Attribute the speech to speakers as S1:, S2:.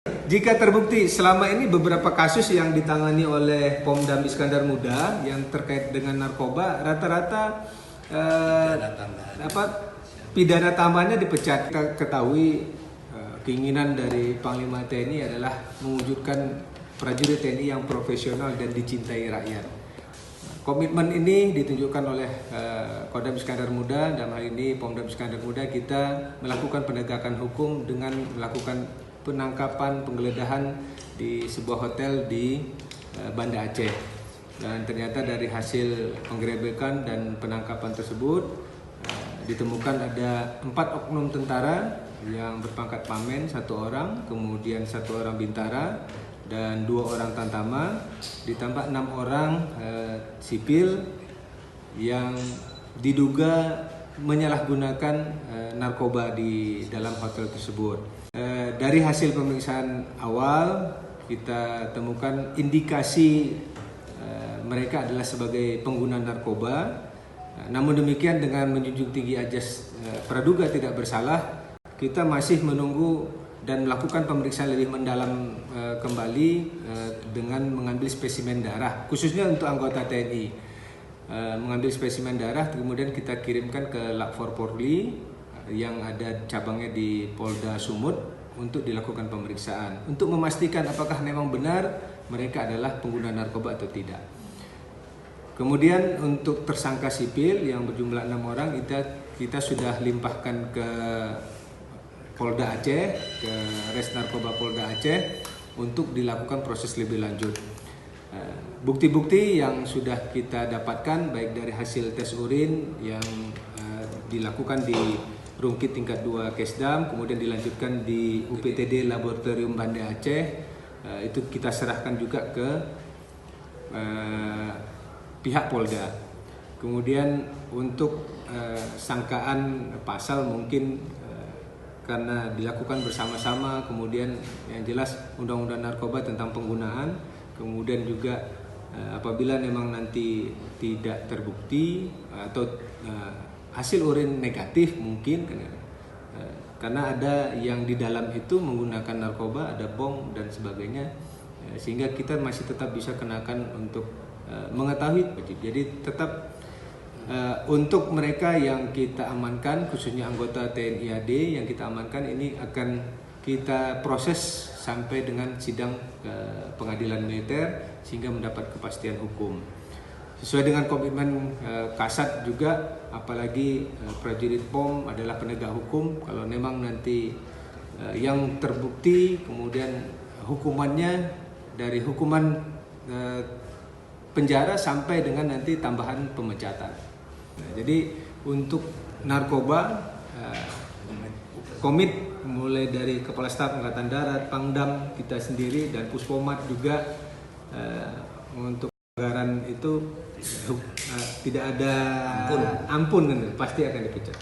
S1: Jika terbukti selama ini beberapa kasus yang ditangani oleh Pomdam Iskandar Muda yang terkait dengan narkoba, rata-rata pidana tambahannya dipecat. Kita ketahui keinginan dari Panglima TNI adalah mewujudkan prajurit TNI yang profesional dan dicintai rakyat. Komitmen ini ditunjukkan oleh Kodam Iskandar Muda, dalam hal ini Pomdam Iskandar Muda. Kita melakukan penegakan hukum dengan melakukan penangkapan, penggeledahan di sebuah hotel di Banda Aceh. Dan ternyata dari hasil penggerebekan dan penangkapan tersebut ditemukan ada 4 oknum tentara yang berpangkat pamen, 1 orang, kemudian 1 orang bintara dan 2 orang tantama, ditambah 6 orang sipil yang diduga menyalahgunakan narkoba di dalam hotel tersebut. Dari hasil pemeriksaan awal kita temukan indikasi mereka adalah sebagai pengguna narkoba. Namun demikian, dengan menjunjung tinggi azas praduga tidak bersalah, kita masih menunggu dan melakukan pemeriksaan lebih mendalam kembali dengan mengambil spesimen darah, khususnya untuk anggota TNI. Mengambil spesimen darah, kemudian kita kirimkan ke Lab 4 Polri yang ada cabangnya di Polda Sumut untuk dilakukan pemeriksaan untuk memastikan apakah memang benar mereka adalah pengguna narkoba atau tidak. Kemudian untuk tersangka sipil yang berjumlah 6 orang, kita sudah limpahkan ke Polda Aceh, ke Res Narkoba Polda Aceh untuk dilakukan proses lebih lanjut. Bukti-bukti yang sudah kita dapatkan baik dari hasil tes urin yang dilakukan di Rumkit tingkat 2 Kesdam, kemudian dilanjutkan di UPTD Laboratorium Banda Aceh, itu kita serahkan juga ke pihak Polda. Kemudian untuk sangkaan pasal mungkin karena dilakukan bersama-sama, kemudian yang jelas Undang-Undang Narkoba tentang penggunaan, kemudian juga apabila memang nanti tidak terbukti atau hasil urin negatif mungkin karena ada yang di dalam itu menggunakan narkoba, ada bom dan sebagainya, sehingga kita masih tetap bisa kenakan untuk mengetahui. Jadi tetap untuk mereka yang kita amankan, khususnya anggota TNI AD yang kita amankan, ini akan kita proses sampai dengan sidang pengadilan militer sehingga mendapat kepastian hukum. Sesuai dengan komitmen Kasat juga, apalagi prajurit POM adalah penegak hukum. Kalau memang nanti yang terbukti, kemudian hukumannya dari hukuman penjara sampai dengan nanti tambahan pemecatan. Nah, jadi untuk narkoba komit mulai dari Kepala Staf Angkatan Darat, Pangdam kita sendiri dan Puspomat juga untuk anggaran itu tidak ada ampun, pasti akan dipecat.